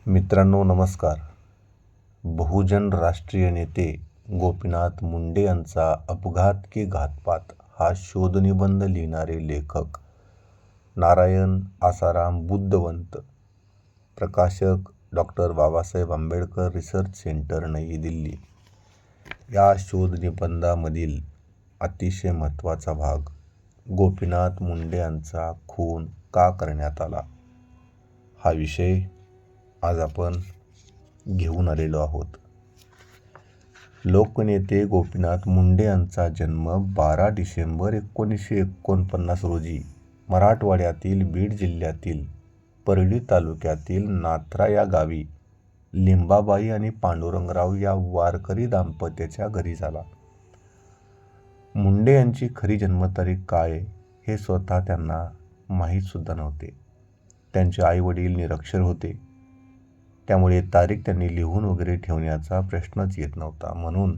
मित्रांनो नमस्कार. बहुजन राष्ट्रीय नेते गोपीनाथ मुंडे यांचा अपघात की घातपात हा शोधनिबंध लिहिणारे लेखक नारायण आसाराम बुद्धवंत, प्रकाशक doctor Babasaheb Ambedkar research centre, नवी दिल्ली. या शोधनिबंधामधील अतिशय महत्त्वाचा भाग, गोपीनाथ मुंडे यांचा खून का करण्यात आला, हा विषय आज आपण घेऊन आलेलो आहोत. लोकनेते गोपीनाथ मुंडे यांचा जन्म 12 डिसेंबर 1949 रोजी मराठवाड्यातील बीड जिल्ह्यातील परळी तालुक्यातील नाथरा या गावी लिंबाबाई आणि पांडुरंगराव या वारकरी दाम्पत्याच्या घरी झाला. मुंडे यांची खरी जन्मतारीख काय हे स्वतः त्यांना माहीत सुद्धा नव्हते. त्यांचे आई वडील निरक्षर होते, त्यामुळे तारीख त्यांनी लिहून वगैरे ठेवण्याचा प्रश्नच येत नव्हता. म्हणून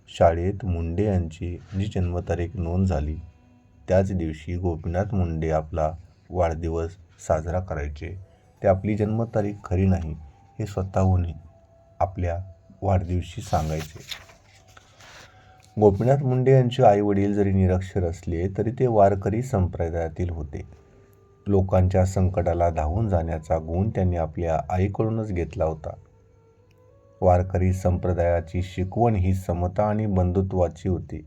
शाळेत मुंडे यांची जी जन्मतारीख नोंद झाली त्याच दिवशी गोपीनाथ मुंडे आपला वाढदिवस साजरा करायचे. ते आपली जन्मतारीख खरी नाही हे स्वतःहून आपल्या वाढदिवशी सांगायचे. गोपीनाथ मुंडे यांचे आई वडील जरी निरक्षर असले तरी ते वारकरी संप्रदायातील होते. लोकांच्या संकटाला धावून जाण्याचा गुण त्यांनी आपल्या आईकडूनच घेतला होता. वारकरी संप्रदायाची शिकवण ही समता आणि बंधुत्वाची होती.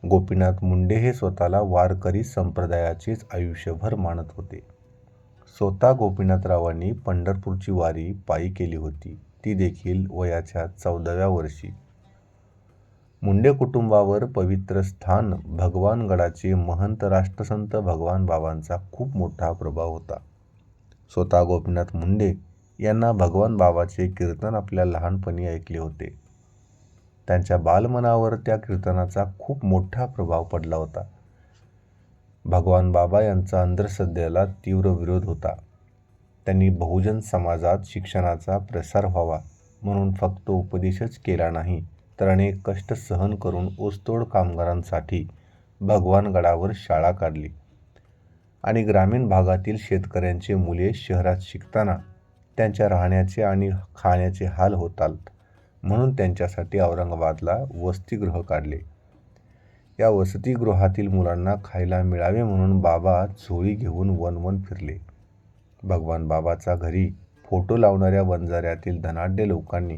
गोपीनाथ मुंडे हे स्वतःला वारकरी संप्रदायाचेच आयुष्यभर मानत होते. स्वतः गोपीनाथरावांनी पंढरपूरची वारी पायी केली होती, ती देखील वयाच्या 14व्या वर्षी. मुंडे कुटुंबावर पवित्र स्थान भगवानगडाचे महंत राष्ट्रसंत भगवान बाबांचा खूप मोठा प्रभाव होता. स्वतः गोपीनाथ मुंडे यांना भगवान बाबाचे कीर्तन आपल्या लहानपणी ऐकले होते. त्यांच्या बालमनावर त्या कीर्तनाचा खूप मोठा प्रभाव पडला होता. भगवान बाबा यांचा अंधश्रद्धेला तीव्र विरोध होता. त्यांनी बहुजन समाजात शिक्षणाचा प्रसार व्हावा म्हणून फक्त उपदेशच केला नाही तर अनेक कष्ट सहन करून ऊसतोड कामगारांसाठी भगवानगडावर शाळा काढली आणि ग्रामीण भागातील शेतकऱ्यांचे मुले शहरात शिकताना त्यांच्या राहण्याचे आणि खाण्याचे हाल होतात म्हणून त्यांच्यासाठी औरंगाबादला वसतिगृह काढले. या वसतिगृहातील मुलांना खायला मिळावे म्हणून बाबा झोळी घेऊन वनवन फिरले. भगवान बाबाचा घरी फोटो लावणाऱ्या बंजाऱ्यातील धनाढ्य लोकांनी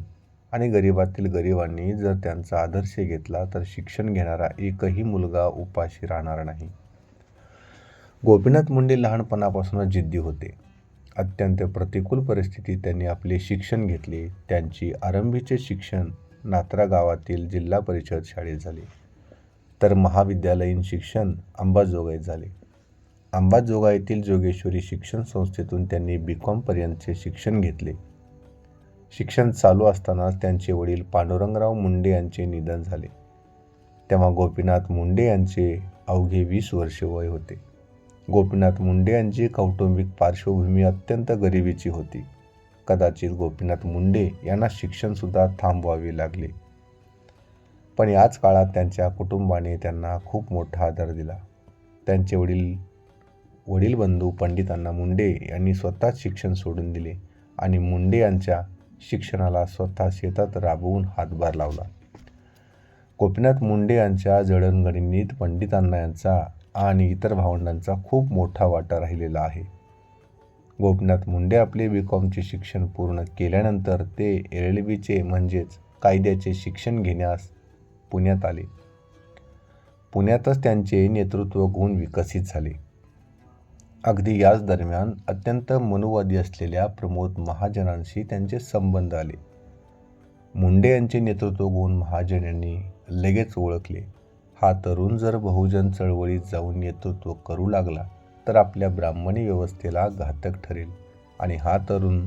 आणि गरिबातील गरिबांनी जर त्यांचा आदर्श घेतला तर शिक्षण घेणारा एकही मुलगा उपाशी राहणार नाही. गोपीनाथ मुंडे लहानपणापासूनच जिद्दी होते. अत्यंत प्रतिकूल परिस्थितीत त्यांनी आपले शिक्षण घेतले. त्यांची आरंभीचे शिक्षण नाथरा गावातील जिल्हा परिषद शाळेत झाले, तर महाविद्यालयीन शिक्षण अंबाजोगाईत झाले. अंबाजोगाईतील जोगेश्वरी शिक्षण संस्थेतून त्यांनी BCom पर्यंतचे शिक्षण घेतले. शिक्षण चालू असतानाच त्यांचे वडील पांडुरंगराव मुंडे यांचे निधन झाले. तेव्हा गोपीनाथ मुंडे यांचे अवघे 20 वर्षे वय होते. गोपीनाथ मुंडे यांची कौटुंबिक पार्श्वभूमी अत्यंत गरिबीची होती. कदाचित गोपीनाथ मुंडे यांना शिक्षणसुद्धा थांबवावे लागले. पण याच काळात त्यांच्या कुटुंबाने त्यांना खूप मोठा आधार दिला. त्यांचे वडील बंधू पंडितांना मुंडे यांनी स्वतःच शिक्षण सोडून दिले आणि मुंडे यांच्या शिक्षणाला स्वतः शेतात राबवून हातभार लावला. गोपीनाथ मुंडे यांच्या जडणघडणीत पंडितांना यांचा आणि इतर भावंडांचा खूप मोठा वाटा राहिलेला आहे. गोपीनाथ मुंडे आपले BComचे शिक्षण पूर्ण केल्यानंतर ते LLBचे म्हणजेच कायद्याचे शिक्षण घेण्यास पुण्यात आले. पुण्यातच त्यांचे नेतृत्व गुण विकसित झाले. अगदी याच दरम्यान अत्यंत मनुवादी असलेल्या प्रमोद महाजनांशी त्यांचे संबंध आले. मुंडे यांचे नेतृत्व गुण महाजन यांनी लगेच ओळखले. हा तरुण जर बहुजन चळवळीत जाऊन नेतृत्व करू लागला तर आपल्या ब्राह्मणी व्यवस्थेला घातक ठरेल आणि हा तरुण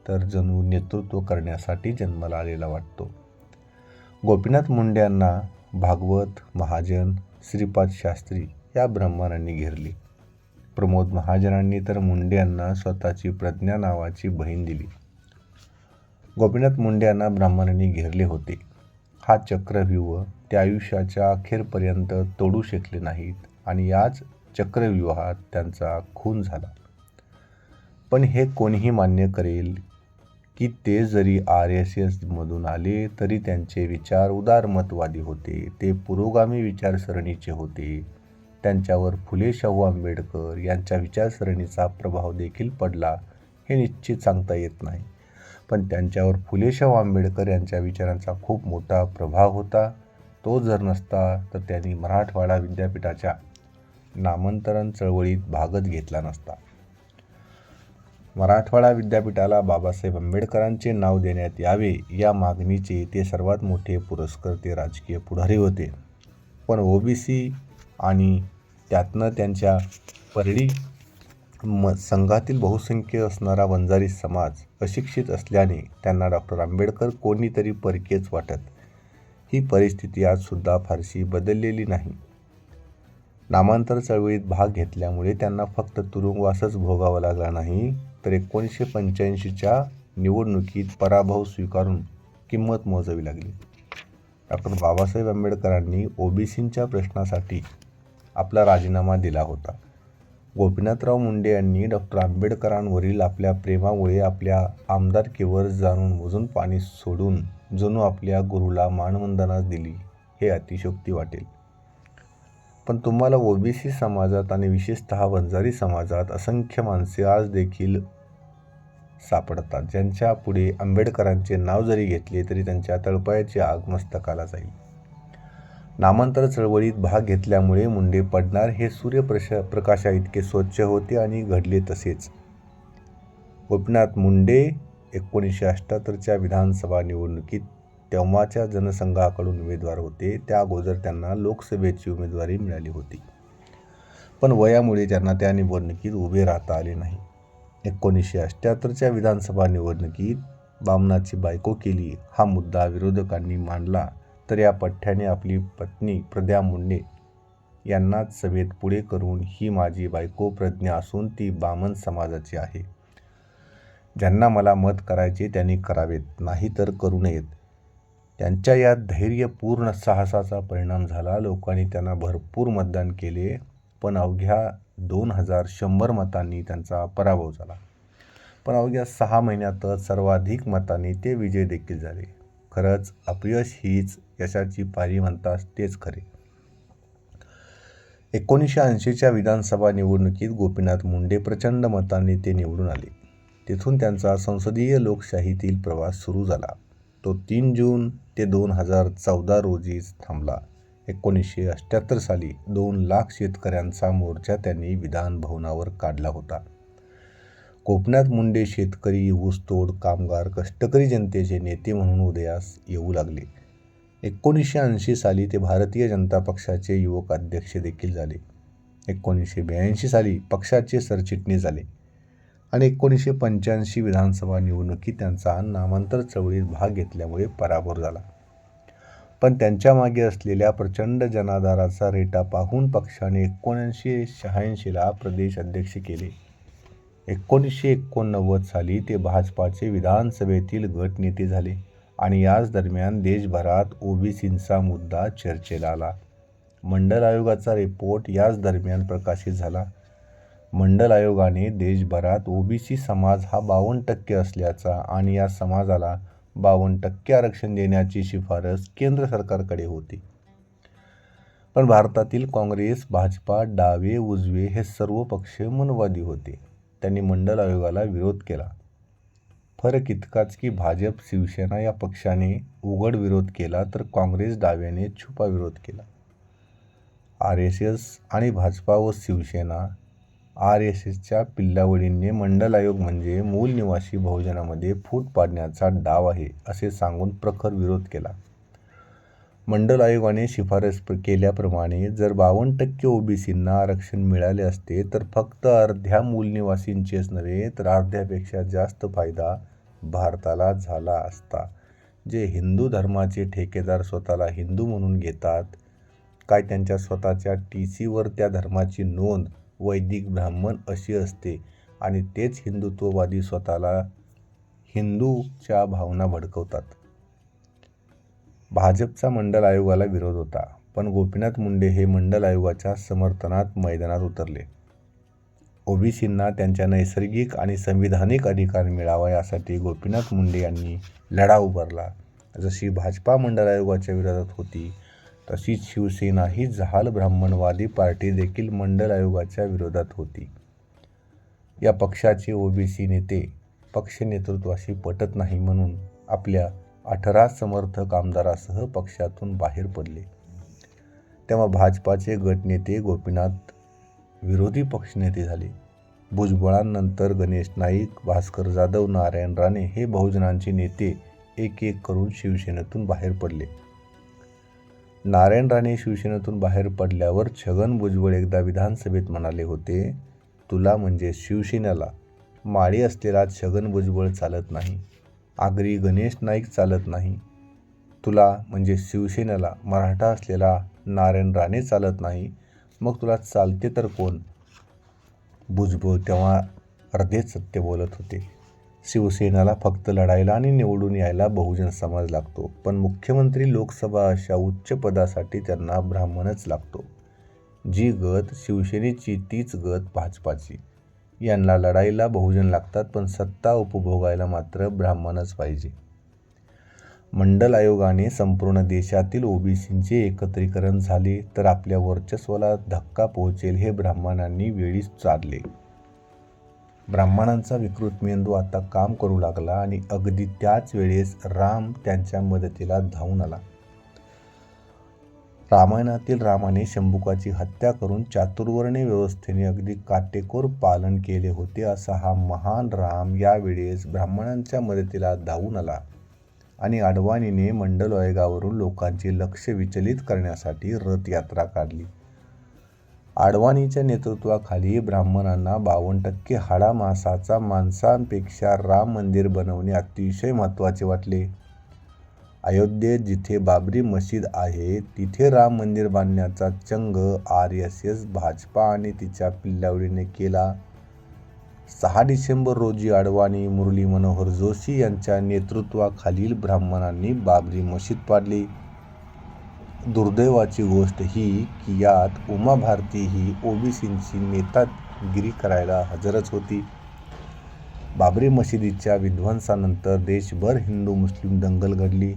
तर जणू नेतृत्व करण्यासाठी जन्माला आलेला वाटतो. गोपीनाथ मुंडे यांना भागवत महाजन, श्रीपाद शास्त्री या ब्राह्मणांनी घेरली. प्रमोद महाजनांनी तर मुंडे यांना स्वतःची प्रज्ञा नावाची बहीण दिली. गोपीनाथ मुंडे यांना ब्राह्मणांनी घेरले होते. हा चक्रव्यूह ते आयुष्याच्या अखेरपर्यंत तोडू शकले नाहीत आणि याच चक्रव्यूहात त्यांचा खून झाला. पण हे कोणीही मान्य करेल की ते जरी RSSमधून आले तरी त्यांचे विचार उदारमतवादी होते, ते पुरोगामी विचारसरणीचे होते. त्यांच्यावर फुले शाहू आंबेडकर यांच्या विचारसरणीचा प्रभाव देखील पडला हे निश्चित सांगता येत नाही. पण त्यांच्यावर फुले शाहू आंबेडकर यांच्या विचारांचा खूप मोठा प्रभाव होता. तो जर नसता तर त्यांनी मराठवाडा विद्यापीठाच्या नामांतरण चळवळीत भागच घेतला नसता. मराठवाडा विद्यापीठाला बाबासाहेब आंबेडकरांचे नाव देण्यात यावे या मागणीचे ते सर्वात मोठे पुरस्कर्ते राजकीय पुढारी होते. पण OBC आणि त्यातनं त्यांच्या परळी संघातील बहुसंख्य असणारा वंजारी समाज अशिक्षित असल्याने त्यांना डॉक्टर आंबेडकर कोणीतरी परकेच वाटत. ही परिस्थिती आजसुद्धा फारशी बदललेली नाही. नामांतर चळवळीत भाग घेतल्यामुळे त्यांना फक्त तुरुंगवासच भोगावा लागला नाही, तर 1985च्या निवडणुकीत पराभव स्वीकारून किंमत मोजावी लागली. डॉक्टर बाबासाहेब आंबेडकरांनी OBCंच्या प्रश्नासाठी आपला राजीनामा दिला होता. गोपीनाथराव मुंडे यांनी डॉक्टर आंबेडकरांवरील आपल्या प्रेमामुळे आपल्या आमदारकीवर जाणून बुजून पाणी सोडून जणू आपल्या गुरूला मानवंदनाच दिली, हे अतिशयोक्ती वाटेल. पण तुम्हाला OBC समाजात आणि विशेषतः वंजारी समाजात असंख्य माणसे आज देखील सापडतात, ज्यांच्या पुढे आंबेडकरांचे नाव जरी घेतले तरी त्यांच्या तळपायाची आग मस्तकाला जाईल. नामांतर चळवळीत भाग घेतल्यामुळे मुंडे पडणार हे सूर्यप्रकाशा इतके स्वच्छ होते आणि घडले तसेच. गोपीनाथ मुंडे 1978च्या विधानसभा निवडणुकीत तेव्हाच्या जनसंघाकडून उमेदवार होते. त्या अगोदर त्यांना लोकसभेची उमेदवारी मिळाली होती, पण वयामुळे त्यांना त्या निवडणुकीत उभे राहता आले नाही. 1978च्या विधानसभा निवडणुकीत बामणाची बायको केली हा मुद्दा विरोधकांनी मांडला, तर या पठ्ठ्याने आपली पत्नी प्रज्ञा मुंडे यांनाच सभेत पुढे करून ही माझी बायको प्रज्ञा असून ती बामण समाजाची आहे. ज्यांना मला मत करायचे त्यांनी करावेत, नाही तर करू नयेत. त्यांच्या या धैर्यपूर्ण साहसाचा परिणाम झाला. लोकांनी त्यांना भरपूर मतदान केले, पण अवघ्या 2100 मतांनी त्यांचा पराभव झाला. पण अवघ्या 6 महिन्यातच सर्वाधिक मतांनी ते विजय देखील झाले. खरंच अपयश हीच यशाची पायरी म्हणतात तेच खरे. 1980च्या विधानसभा निवडणुकीत गोपीनाथ मुंडे प्रचंड मतांनी ते निवडून आले. तेथून त्यांचा संसदीय लोकशाहीतील प्रवास सुरू झाला. तो 3 जून ते 2014 रोजीच थांबला. 1978 साली 2 लाख शेतकऱ्यांचा मोर्चा त्यांनी विधान भवनावर काढला होता. गोपीनाथ मुंडे शेतकरी, ऊसतोड कामगार, कष्टकरी जनतेचे नेते म्हणून उदयास येऊ लागले. 1980 साली ते भारतीय जनता पक्षाचे युवक अध्यक्ष देखील झाले. 1982 साली पक्षाचे सरचिटणीस झाले आणि 1985 विधानसभा निवडणुकीत त्यांचा नामांतर चळवळीत भाग घेतल्यामुळे पराभव झाला. पण त्यांच्या मागे असलेल्या प्रचंड जनाधाराचा रेटा पाहून पक्षाने 1986ला प्रदेश अध्यक्ष केले. 1989 साली ते भाजपाचे विधानसभेतील गटनेते झाले आणि याच दरम्यान देशभरात OBCंचा मुद्दा चर्चेला आला. मंडल आयोगाचा रिपोर्ट याच दरम्यान प्रकाशित झाला. मंडल आयोगाने देशभरात OBC समाज हा 52% असल्याचा आणि या समाजाला 52% आरक्षण देण्याची शिफारस केंद्र सरकारकडे होती. पण भारतातील काँग्रेस, भाजपा, डावे, उजवे हे सर्व पक्ष मनवादी होते. त्यांनी मंडल आयोगाला विरोध केला. फरक इतकाच की भाजप, शिवसेना या पक्षाने उघड विरोध केला तर काँग्रेस, डाव्याने छुपा विरोध केला. RSS आणि भाजपा व शिवसेना RSSच्या पिल्लावळींनी मंडल आयोग म्हणजे मूल निवासी बहुजनामध्ये फूट पाडण्याचा डाव आहे असे सांगून प्रखर विरोध केला. मंडल आयोगाने शिफारस केल्याप्रमाणे जर 52% OBCंना आरक्षण मिळाले असते तर फक्त अर्ध्या मूलनिवासींचेच नव्हे तर अर्ध्यापेक्षा जास्त फायदा भारताला झाला असता. जे हिंदू धर्माचे ठेकेदार स्वतःला हिंदू म्हणून घेतात, काय त्यांच्या स्वतःच्या TCवर त्या धर्माची नोंद वैदिक ब्राह्मण अशी असते आणि तेच हिंदुत्ववादी स्वतःला हिंदूच्या भावना भडकवतात. भाजपचा मंडल आयोगाला विरोध होता, पण गोपीनाथ मुंडे हे मंडल आयोगाच्या समर्थनात मैदानात उतरले. ओबीसींना त्यांच्या नैसर्गिक आणि संविधानिक अधिकार मिळावा यासाठी गोपीनाथ मुंडे यांनी लढा उभारला. जशी भाजपा मंडल आयोगाच्या विरोधात होती, तशीच शिवसेना ही जहाल ब्राह्मणवादी पार्टी देखील मंडल आयोगाच्या विरोधात होती. या पक्षाचे ओबीसी नेते पक्ष नेतृत्वाशी पटत नाही म्हणून आपल्या 18 समर्थक आमदारासह पक्षातून बाहेर पडले. तेव्हा भाजपाचे गटनेते गोपीनाथ विरोधी पक्षनेते झाले. भुजबळांनंतर गणेश नाईक, भास्कर जाधव, नारायण राणे हे बहुजनांचे नेते एक एक करून शिवसेनेतून बाहेर पडले. नारायण राणे शिवसेनेतून बाहेर पडल्यावर छगन भुजबळ एकदा विधानसभेत म्हणाले होते, तुला म्हणजे शिवसेनेला माळी असलेला छगन भुजबळ चालत नाही, आगरी गणेश नाईक चालत नाही, तुला म्हणजे शिवसेनेला मराठा असलेला नारायण राणे चालत नाही, मग तुला चालते तर कोण? भुजबळ तेव्हा अर्धेच सत्य बोलत होते. शिवसेनेला फक्त लढायला आणि निवडून यायला बहुजन समाज लागतो, पण मुख्यमंत्री, लोकसभा अशा उच्च पदासाठी त्यांना ब्राह्मणच लागतो. जी गत शिवसेनेची तीच गत भाजपाची. यांना लढायला बहुजन लागतात, पण सत्ता उपभोगायला मात्र ब्राह्मणच पाहिजे. मंडल आयोगाने संपूर्ण देशातील ओबीसींचे एकत्रीकरण झाले तर आपल्या वर्चस्वाला धक्का पोहोचेल हे ब्राह्मणांनी वेळीच चालले. ब्राह्मणांचा विकृत मेंदू आता काम करू लागला आणि अगदी त्याच वेळेस राम त्यांच्या मदतीला धावून आला. रामायणातील रामाने शंभुकाची हत्या करून चातुर्वर्ण्य व्यवस्थेने अगदी काटेकोर पालन केले होते, असा हा महान राम यावेळेस ब्राह्मणांच्या मदतीला धावून आला आणि अडवाणीने मंडल आयोगावरून लोकांचे लक्ष विचलित करण्यासाठी रथयात्रा काढली. अडवाणीच्या नेतृत्वाखाली ब्राह्मणांना 52% हाडामासाचा माणसांपेक्षा राम मंदिर बनवणे अतिशय महत्त्वाचे वाटले. अयोध्येत जिथे बाबरी मशीद आहे तिथे राम मंदिर बांधण्याचा चंग RSS, भाजपा आणि तिच्या पिल्लावळीने केला. 6 डिसेंबर रोजी अडवाणी, मुरली मनोहर जोशी यांच्या नेतृत्वाखालील ब्राह्मणांनी बाबरी मशीद पाडली. दुर्दैवाची गोष्ट ही की यात उमा भारती ही ओबीसींची नेतागिरी करायला हजरच होती. बाबरी मशिदीच्या विध्वंसानंतर देशभर हिंदू मुस्लिम दंगल घडली.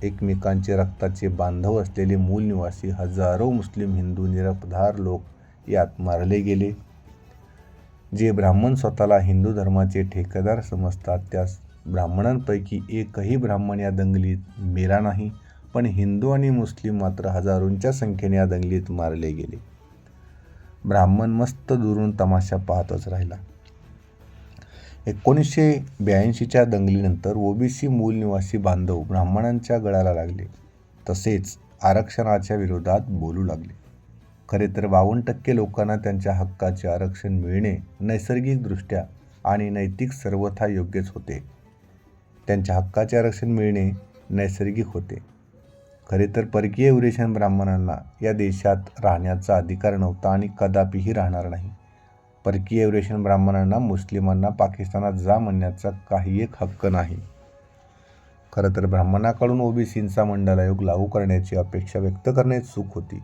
एकमेकांचे रक्ताचे बांधव असलेले मूल निवासी हजारो मुस्लिम हिंदू निरपराध लोक यात मारले गेले. जे ब्राह्मण स्वतःला हिंदू धर्माचे ठेकेदार समजतात त्या ब्राह्मणांपैकी एकही ब्राह्मण या दंगलीत मेला नाही, पण हिंदू आणि मुस्लिम मात्र हजारोंच्या संख्येने या दंगलीत मारले गेले. ब्राह्मण मस्त दुरून तमाशा पाहतच राहिला. 1982च्या दंगलीनंतर ओबीसी मूल निवासी बांधव ब्राह्मणांच्या गळाला लागले, तसेच आरक्षणाच्या विरोधात बोलू लागले. खरे तर 52% लोकांना त्यांच्या हक्काचे आरक्षण मिळणे नैसर्गिकदृष्ट्या आणि नैतिक सर्वथा योग्यच होते. त्यांच्या हक्काचे आरक्षण मिळणे नैसर्गिक होते. खरे तर परकीय युरेशियन ब्राह्मणांना या देशात राहण्याचा अधिकार नव्हता आणि कदापिही राहणार नाही. परकीय युरेशियन ब्राह्मणांना मुस्लिमांना पाकिस्तानात जा म्हणण्याचा काही एक हक्क नाही. खरं तर ब्राह्मणाकडून ओबीसींचा मंडल आयोग लागू करण्याची अपेक्षा व्यक्त करण्याची चूक होती.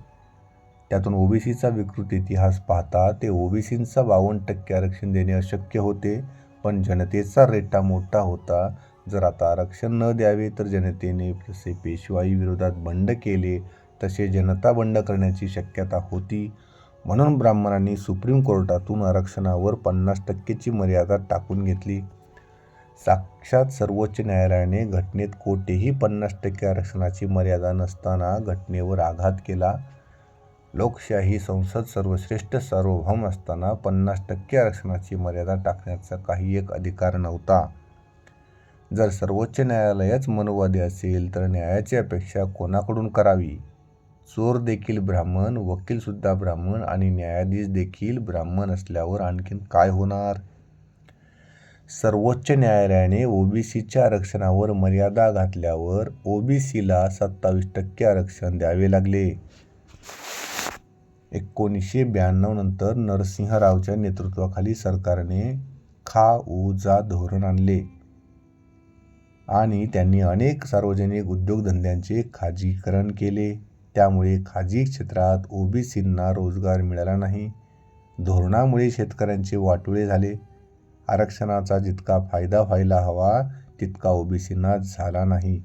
त्यातून ओबीसीचा विकृत इतिहास पाहता ते ओबीसींचा 52% आरक्षण देणे अशक्य होते, पण जनतेचा रेटा मोठा होता. जर आता आरक्षण न द्यावे तर जनतेने जसे पेशवाई विरोधात बंड केले तसे जनता बंड करण्याची शक्यता होती. म्हणून ब्राह्मणांनी सुप्रीम कोर्टातून आरक्षणावर 50%ची मर्यादा टाकून घेतली. साक्षात सर्वोच्च न्यायालयाने घटनेत कोठेही 50% आरक्षणाची मर्यादा नसताना घटनेवर आघात केला. लोकशाही संसद सर्वश्रेष्ठ सार्वभौम असताना 50% आरक्षणाची मर्यादा टाकण्याचा काही एक अधिकार नव्हता. जर सर्वोच्च न्यायालयच मनोवादी असेल तर न्यायाची अपेक्षा कोणाकडून करावी? चोर देखील ब्राह्मण, वकीलसुद्धा ब्राह्मण आणि न्यायाधीश देखील ब्राह्मण असल्यावर आणखीन काय होणार? सर्वोच्च न्यायालयाने ओबीसीच्या आरक्षणावर मर्यादा घातल्यावर ओबीसीला 27% आरक्षण द्यावे लागले. 1992 नंतर नरसिंह रावच्या नेतृत्वाखाली सरकारने खा.ऊ.जा धोरण आणले आणि त्यांनी अनेक सार्वजनिक उद्योगधंद्यांचे खाजगीकरण केले. त्यामुळे खाजगी क्षेत्रात ओबीसींना रोजगार मिळाला नाही. धोरणामुळे शेतकऱ्यांचे वाटोळे झाले. आरक्षणाचा जितका फायदा व्हायला हवा तितका ओबीसींना झाला नाही.